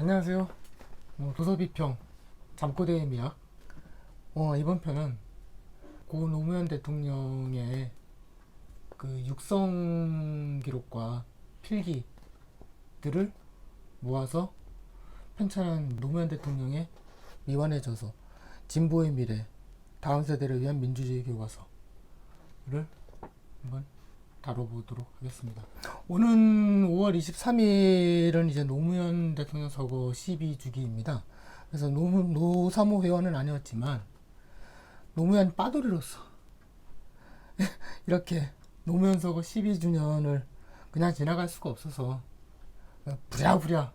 안녕하세요. 도서비평 잠꼬대의 미학. 이번 편은 고 노무현 대통령의 그 육성 기록과 필기들을 모아서 편찬한 노무현 대통령의 미완해져서 진보의 미래, 다음 세대를 위한 민주주의 교과서를 한번 다뤄보도록 하겠습니다. 오는 5월 23일은 이제 노무현 대통령 서거 12주기입니다. 그래서 노사모 회원은 아니었지만 노무현 빠돌이로서 이렇게 노무현 서거 12주년을 그냥 지나갈 수가 없어서 부랴부랴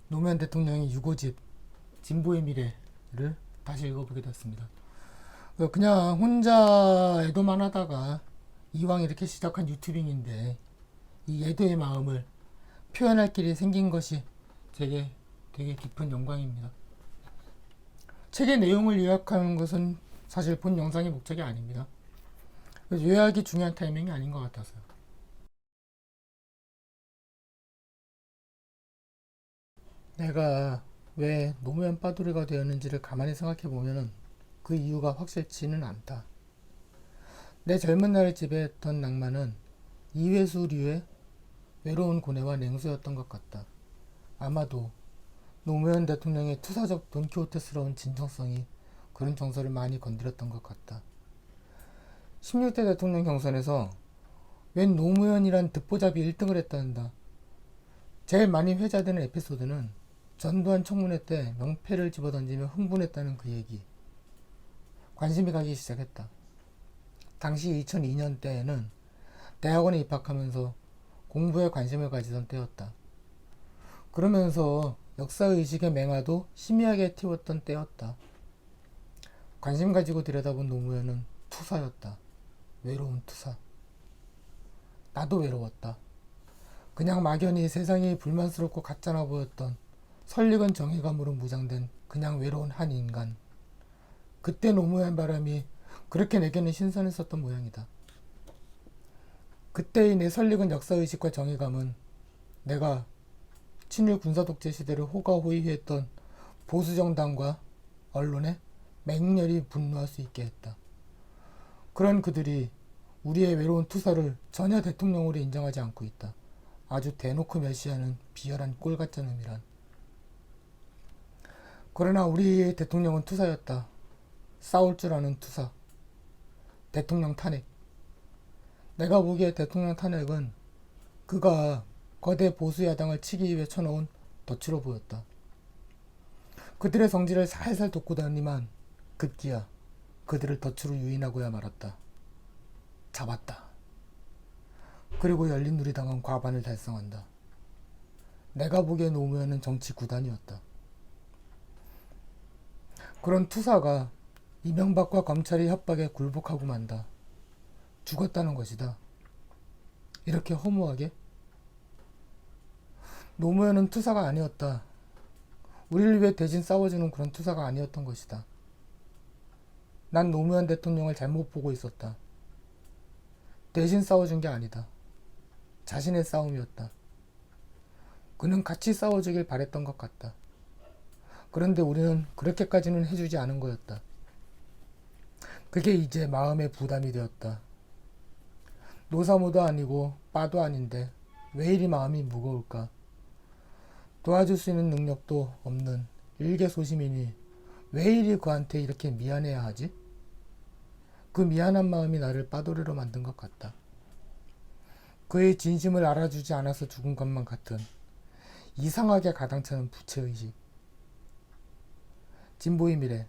노무현 대통령의 유고집 진보의 미래를 다시 읽어보게 됐습니다. 그냥 혼자 애도만 하다가 이왕 이렇게 시작한 유튜빙인데 이 애도의 마음을 표현할 길이 생긴 것이 되게 깊은 영광입니다. 책의 내용을 요약하는 것은 사실 본 영상의 목적이 아닙니다. 요약이 중요한 타이밍이 아닌 것 같아서요. 내가 왜 노무현 빠두리가 되었는지를 가만히 생각해 보면 그 이유가 확실치는 않다. 내 젊은 날을 지배했던 낭만은 이회수류의 외로운 고뇌와 냉소였던 것 같다. 아마도 노무현 대통령의 투사적 돈키호테스러운 진정성이 그런 정서를 많이 건드렸던 것 같다. 16대 대통령 경선에서 웬 노무현이란 듣보잡이 1등을 했다는다. 제일 많이 회자되는 에피소드는 전두환 청문회 때 명패를 집어던지며 흥분했다는 그 얘기. 관심이 가기 시작했다. 당시 2002년 때에는 대학원에 입학하면서 공부에 관심을 가지던 때였다. 그러면서 역사의식의 맹아도 희미하게 틔웠던 때였다. 관심 가지고 들여다본 노무현은 투사였다. 외로운 투사. 나도 외로웠다. 그냥 막연히 세상이 불만스럽고 가짜나 보였던 설익은 정의감으로 무장된 그냥 외로운 한 인간. 그때 노무현 바람이 그렇게 내게는 신선했었던 모양이다. 그때의 내 설익은 역사의식과 정의감은 내가 친일 군사독재 시대를 호가호위했던 보수정당과 언론에 맹렬히 분노할 수 있게 했다. 그런 그들이 우리의 외로운 투사를 전혀 대통령으로 인정하지 않고 있다. 아주 대놓고 멸시하는 비열한 꼴같은 놈이란. 그러나 우리의 대통령은 투사였다. 싸울 줄 아는 투사. 대통령 탄핵. 내가 보기에 대통령 탄핵은 그가 거대 보수 야당을 치기 위해 쳐놓은 덫으로 보였다. 그들의 성질을 살살 돋구다니만 급기야 그들을 덫으로 유인하고야 말았다. 잡았다. 그리고 열린우리당은 과반을 달성한다. 내가 보기에 노무현은 정치 구단이었다. 그런 투사가 이명박과 검찰의 협박에 굴복하고 만다. 죽었다는 것이다. 이렇게 허무하게? 노무현은 투사가 아니었다. 우리를 위해 대신 싸워주는 그런 투사가 아니었던 것이다. 난 노무현 대통령을 잘못 보고 있었다. 대신 싸워준 게 아니다. 자신의 싸움이었다. 그는 같이 싸워주길 바랬던 것 같다. 그런데 우리는 그렇게까지는 해주지 않은 거였다. 그게 이제 마음의 부담이 되었다. 노사모도 아니고 빠도 아닌데 왜 이리 마음이 무거울까? 도와줄 수 있는 능력도 없는 일개소시민이 왜 이리 그한테 이렇게 미안해야 하지? 그 미안한 마음이 나를 빠돌이로 만든 것 같다. 그의 진심을 알아주지 않아서 죽은 것만 같은 이상하게 가당차는 부채의식. 진보의 미래.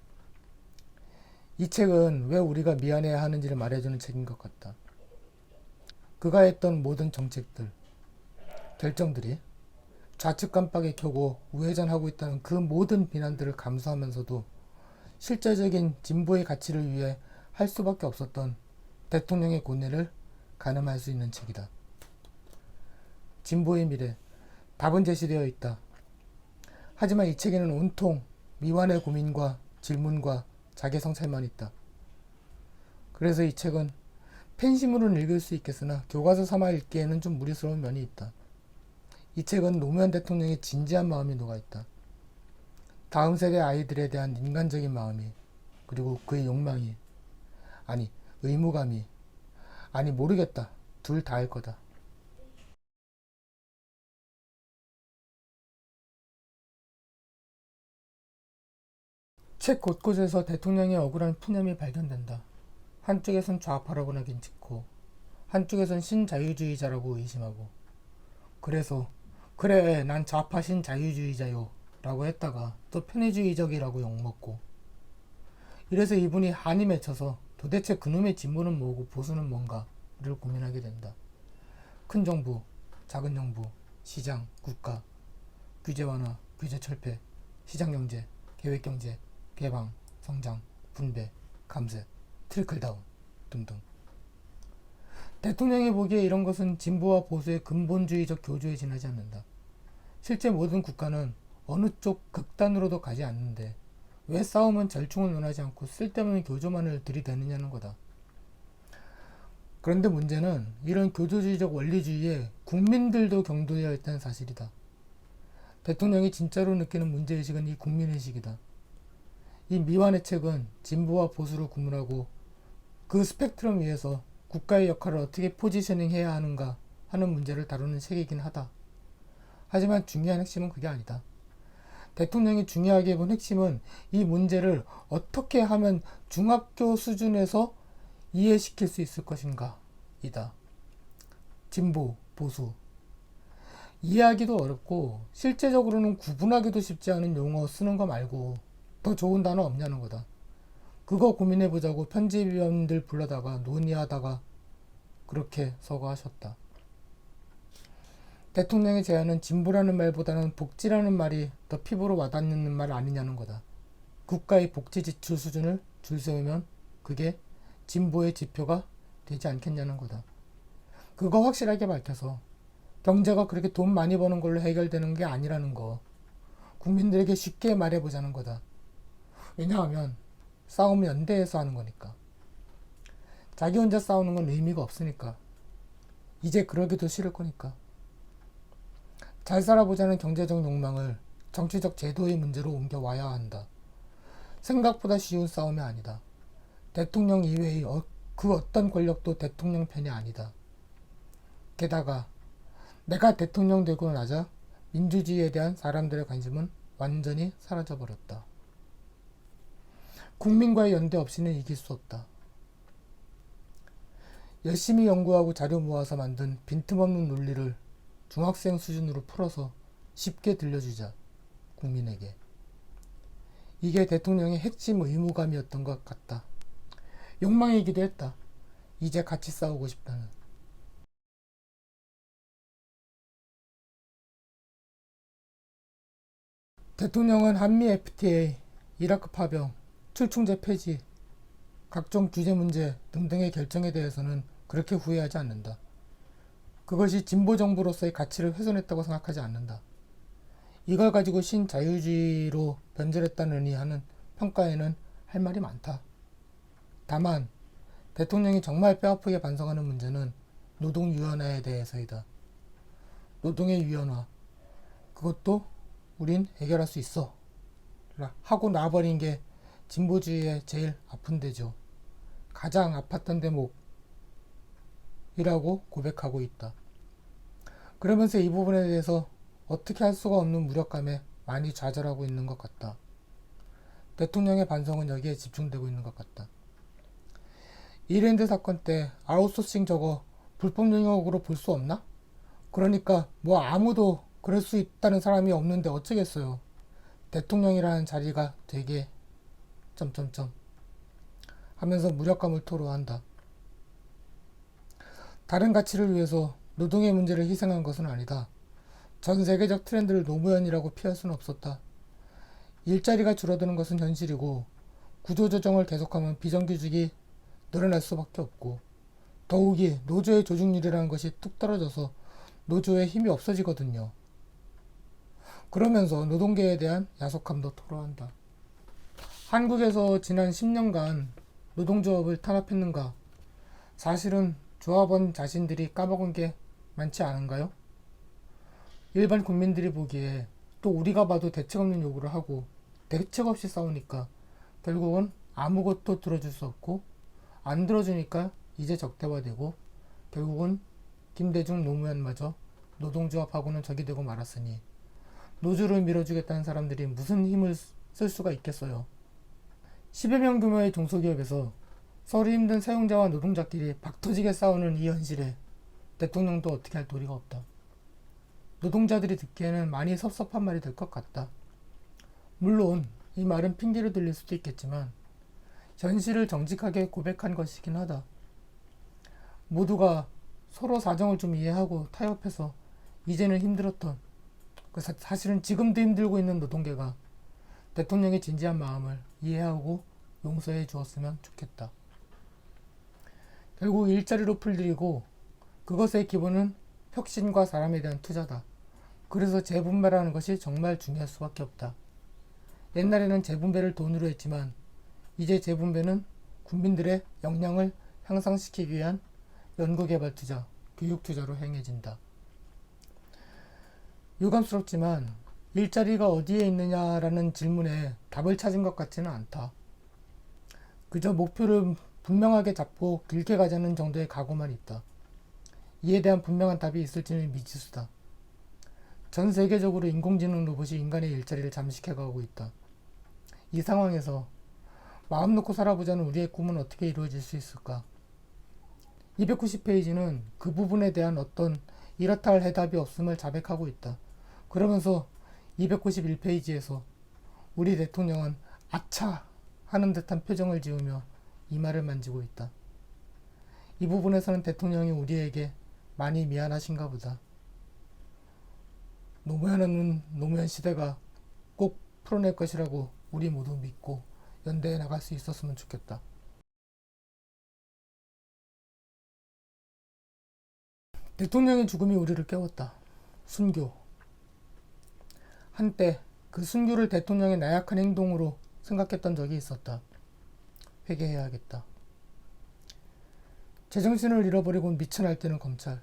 이 책은 왜 우리가 미안해야 하는지를 말해주는 책인 것 같다. 그가 했던 모든 정책들, 결정들이 좌측 깜빡이 켜고 우회전하고 있다는 그 모든 비난들을 감수하면서도 실제적인 진보의 가치를 위해 할 수밖에 없었던 대통령의 고뇌를 가늠할 수 있는 책이다. 진보의 미래, 답은 제시되어 있다. 하지만 이 책에는 온통 미완의 고민과 질문과 자기 성찰만 있다. 그래서 이 책은 팬심으로는 읽을 수 있겠으나 교과서 삼아 읽기에는 좀 무리스러운 면이 있다. 이 책은 노무현 대통령의 진지한 마음이 녹아있다. 다음 세대 아이들에 대한 인간적인 마음이, 그리고 그의 욕망이, 아니 의무감이, 아니 모르겠다. 둘 다일 거다. 책 곳곳에서 대통령의 억울한 푸념이 발견된다. 한쪽에선 좌파라고 나긴 찍고 한쪽에선 신자유주의자라고 의심하고, 그래서 그래 난 좌파 신자유주의자요 라고 했다가 또 편의주의적이라고 욕먹고, 이래서 이분이 한이 맺혀서 도대체 그놈의 진보는 뭐고 보수는 뭔가를 고민하게 된다. 큰 정부, 작은 정부, 시장, 국가, 규제 완화, 규제 철폐, 시장 경제, 계획 경제, 개방, 성장, 분배, 감세, 트리클다운 등등. 대통령이 보기에 이런 것은 진보와 보수의 근본주의적 교조에 지나지 않는다. 실제 모든 국가는 어느 쪽 극단으로도 가지 않는데 왜 싸움은 절충을 논하지 않고 쓸데없는 교조만을 들이대느냐는 거다. 그런데 문제는 이런 교조주의적 원리주의에 국민들도 경도해야 했다는 사실이다. 대통령이 진짜로 느끼는 문제의식은 이 국민의식이다. 이 미완의 책은 진보와 보수를 구분하고 그 스펙트럼 위에서 국가의 역할을 어떻게 포지셔닝 해야 하는가 하는 문제를 다루는 책이긴 하다. 하지만 중요한 핵심은 그게 아니다. 대통령이 중요하게 본 핵심은 이 문제를 어떻게 하면 중학교 수준에서 이해시킬 수 있을 것인가 이다. 진보, 보수. 이해하기도 어렵고 실제적으로는 구분하기도 쉽지 않은 용어 쓰는 거 말고 더 좋은 단어 없냐는 거다. 그거 고민해보자고 편집위원들 불러다가 논의하다가 그렇게 서거하셨다. 대통령의 제안은 진보라는 말보다는 복지라는 말이 더 피부로 와닿는 말 아니냐는 거다. 국가의 복지 지출 수준을 줄 세우면 그게 진보의 지표가 되지 않겠냐는 거다. 그거 확실하게 밝혀서 경제가 그렇게 돈 많이 버는 걸로 해결되는 게 아니라는 거 국민들에게 쉽게 말해보자는 거다. 왜냐하면 싸움은 연대해서 하는 거니까. 자기 혼자 싸우는 건 의미가 없으니까. 이제 그러기도 싫을 거니까. 잘 살아보자는 경제적 욕망을 정치적 제도의 문제로 옮겨와야 한다. 생각보다 쉬운 싸움이 아니다. 대통령 이외의 그 어떤 권력도 대통령 편이 아니다. 게다가 내가 대통령 되고 나자 민주주의에 대한 사람들의 관심은 완전히 사라져버렸다. 국민과의 연대 없이는 이길 수 없다. 열심히 연구하고 자료 모아서 만든 빈틈없는 논리를 중학생 수준으로 풀어서 쉽게 들려주자, 국민에게. 이게 대통령의 핵심 의무감이었던 것 같다. 욕망이기도 했다. 이제 같이 싸우고 싶다는. 대통령은 한미 FTA, 이라크 파병, 출충제 폐지, 각종 규제 문제 등등의 결정에 대해서는 그렇게 후회하지 않는다. 그것이 진보 정부로서의 가치를 훼손했다고 생각하지 않는다. 이걸 가지고 신자유주의로 변절했다느니 하는 평가에는 할 말이 많다. 다만 대통령이 정말 뼈아프게 반성하는 문제는 노동유연화에 대해서이다. 노동의 유연화, 그것도 우린 해결할 수 있어 하고 놔버린 게 진보주의의 제일 아픈 데죠. 가장 아팠던 대목이라고 고백하고 있다. 그러면서 이 부분에 대해서 어떻게 할 수가 없는 무력감에 많이 좌절하고 있는 것 같다. 대통령의 반성은 여기에 집중되고 있는 것 같다. 이랜드 사건 때 아웃소싱 저거 불법 영역으로 볼 수 없나? 그러니까 뭐 아무도 그럴 수 있다는 사람이 없는데 어쩌겠어요. 대통령이라는 자리가 되게 점점점 하면서 무력감을 토로한다. 다른 가치를 위해서 노동의 문제를 희생한 것은 아니다. 전 세계적 트렌드를 노무현이라고 피할 수는 없었다. 일자리가 줄어드는 것은 현실이고 구조조정을 계속하면 비정규직이 늘어날 수밖에 없고, 더욱이 노조의 조직률이라는 것이 뚝 떨어져서 노조의 힘이 없어지거든요. 그러면서 노동계에 대한 야속함도 토로한다. 한국에서 지난 10년간 노동조합을 탄압했는가? 사실은 조합원 자신들이 까먹은 게 많지 않은가요? 일반 국민들이 보기에 또 우리가 봐도 대책 없는 요구를 하고 대책 없이 싸우니까 결국은 아무것도 들어줄 수 없고, 안 들어주니까 이제 적대화되고, 결국은 김대중 노무현마저 노동조합하고는 적이 되고 말았으니 노조를 밀어주겠다는 사람들이 무슨 힘을 쓸 수가 있겠어요. 10여 명 규모의 중소기업에서 서로 힘든 사용자와 노동자끼리 박터지게 싸우는 이 현실에 대통령도 어떻게 할 도리가 없다. 노동자들이 듣기에는 많이 섭섭한 말이 될 것 같다. 물론 이 말은 핑계로 들릴 수도 있겠지만 현실을 정직하게 고백한 것이긴 하다. 모두가 서로 사정을 좀 이해하고 타협해서 이제는 힘들었던, 사실은 지금도 힘들고 있는 노동계가 대통령의 진지한 마음을 이해하고 용서해 주었으면 좋겠다. 결국 일자리로 풀들이고 그것의 기본은 혁신과 사람에 대한 투자다. 그래서 재분배라는 것이 정말 중요할 수밖에 없다. 옛날에는 재분배를 돈으로 했지만 이제 재분배는 국민들의 역량을 향상시키기 위한 연구개발 투자, 교육 투자로 행해진다. 유감스럽지만 일자리가 어디에 있느냐라는 질문에 답을 찾은 것 같지는 않다. 그저 목표를 분명하게 잡고 길게 가자는 정도의 각오만 있다. 이에 대한 분명한 답이 있을지는 미지수다. 전 세계적으로 인공지능 로봇이 인간의 일자리를 잠식해가고 있다. 이 상황에서 마음 놓고 살아보자는 우리의 꿈은 어떻게 이루어질 수 있을까? 290페이지는 그 부분에 대한 어떤 이렇다 할 해답이 없음을 자백하고 있다. 그러면서 291페이지에서 우리 대통령은 아차 하는 듯한 표정을 지으며 이마를 만지고 있다. 이 부분에서는 대통령이 우리에게 많이 미안하신가 보다. 노무현은 노무현 시대가 꼭 풀어낼 것이라고 우리 모두 믿고 연대해 나갈 수 있었으면 좋겠다. 대통령의 죽음이 우리를 깨웠다. 순교. 한때 그 순교를 대통령의 나약한 행동으로 생각했던 적이 있었다. 회개해야겠다. 제정신을 잃어버리고 미쳐 날뛰는 검찰.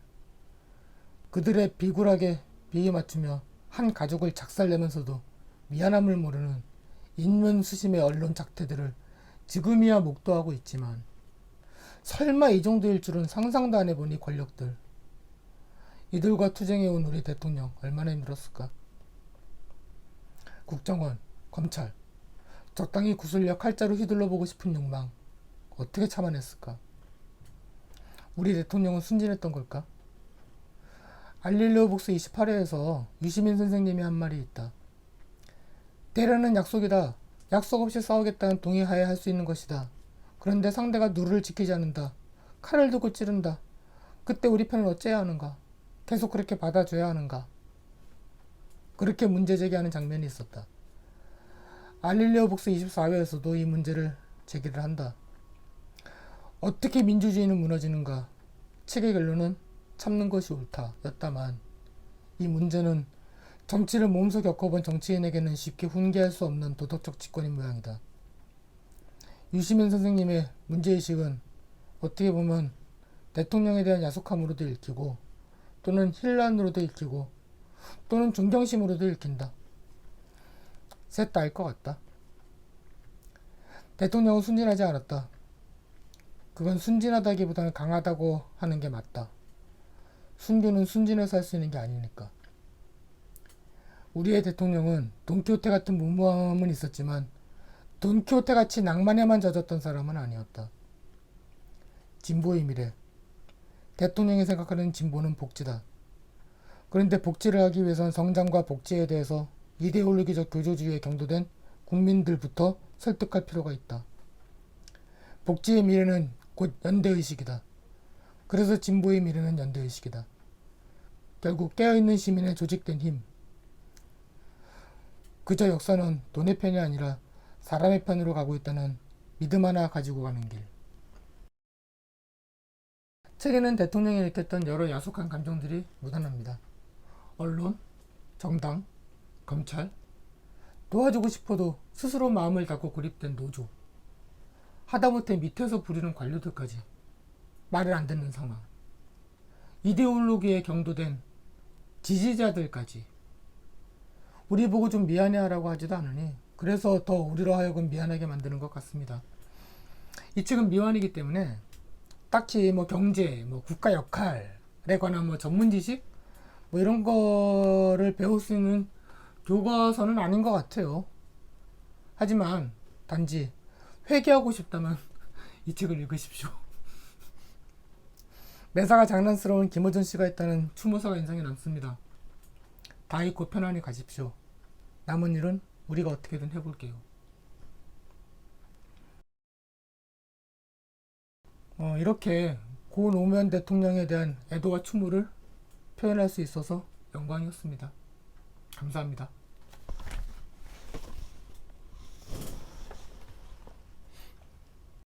그들의 비굴하게 비위 맞추며 한 가족을 작살내면서도 미안함을 모르는 인문수심의 언론 작태들을 지금이야 목도하고 있지만 설마 이 정도일 줄은 상상도 안 해보니 권력들. 이들과 투쟁해온 우리 대통령 얼마나 힘들었을까. 국정원, 검찰, 적당히 구슬려 칼자루 휘둘러보고 싶은 욕망 어떻게 참아냈을까. 우리 대통령은 순진했던 걸까? 알릴레오 북스 28회에서 유시민 선생님이 한 말이 있다. 대련은 약속이다. 약속 없이 싸우겠다는 동의하에 할 수 있는 것이다. 그런데 상대가 누를 지키지 않는다. 칼을 들고 찌른다. 그때 우리 편은 어째야 하는가? 계속 그렇게 받아줘야 하는가? 그렇게 문제 제기하는 장면이 있었다. 알릴레오 북스 24회에서도 이 문제를 제기를 한다. 어떻게 민주주의는 무너지는가? 책의 결론은 참는 것이 옳다 였다만 이 문제는 정치를 몸소 겪어본 정치인에게는 쉽게 훈계할 수 없는 도덕적 직권인 모양이다. 유시민 선생님의 문제의식은 어떻게 보면 대통령에 대한 야속함으로도 읽히고 또는 힐난으로도 읽히고 또는 존경심으로도 읽힌다. 셋 다 알 것 같다. 대통령은 순진하지 않았다. 그건 순진하다기보다는 강하다고 하는 게 맞다. 순교는 순진해서 할 수 있는 게 아니니까. 우리의 대통령은 돈키호테 같은 무모함은 있었지만 돈키호테 같이 낭만에만 젖었던 사람은 아니었다. 진보의 미래. 대통령이 생각하는 진보는 복지다. 그런데 복지를 하기 위해선 성장과 복지에 대해서 이데올로기적 교조주의에 경도된 국민들부터 설득할 필요가 있다. 복지의 미래는 곧 연대의식이다. 그래서 진보의 미래는 연대의식이다. 결국 깨어있는 시민의 조직된 힘. 그저 역사는 돈의 편이 아니라 사람의 편으로 가고 있다는 믿음 하나 가지고 가는 길. 책에는 대통령이 일으켰던 여러 야속한 감정들이 묻어납니다. 언론, 정당, 검찰, 도와주고 싶어도 스스로 마음을 닫고 고립된 노조, 하다못해 밑에서 부리는 관료들까지 말을 안 듣는 상황, 이데올로기에 경도된 지지자들까지 우리 보고 좀 미안해하라고 하지도 않으니 그래서 더 우리로 하여금 미안하게 만드는 것 같습니다. 이 책은 미완이기 때문에 딱히 뭐 경제, 뭐 국가 역할에 관한 뭐 전문 지식 뭐 이런 거를 배울 수 있는 교과서는 아닌 것 같아요. 하지만 단지 회개하고 싶다면 이 책을 읽으십시오. 매사가 장난스러운 김호준 씨가 했다는 추모사가 인상이 남습니다. 다 잊고 편안히 가십시오. 남은 일은 우리가 어떻게든 해볼게요. 이렇게 고 노무현 대통령에 대한 애도와 추모를 표현할 수 있어서 영광이었습니다. 감사합니다.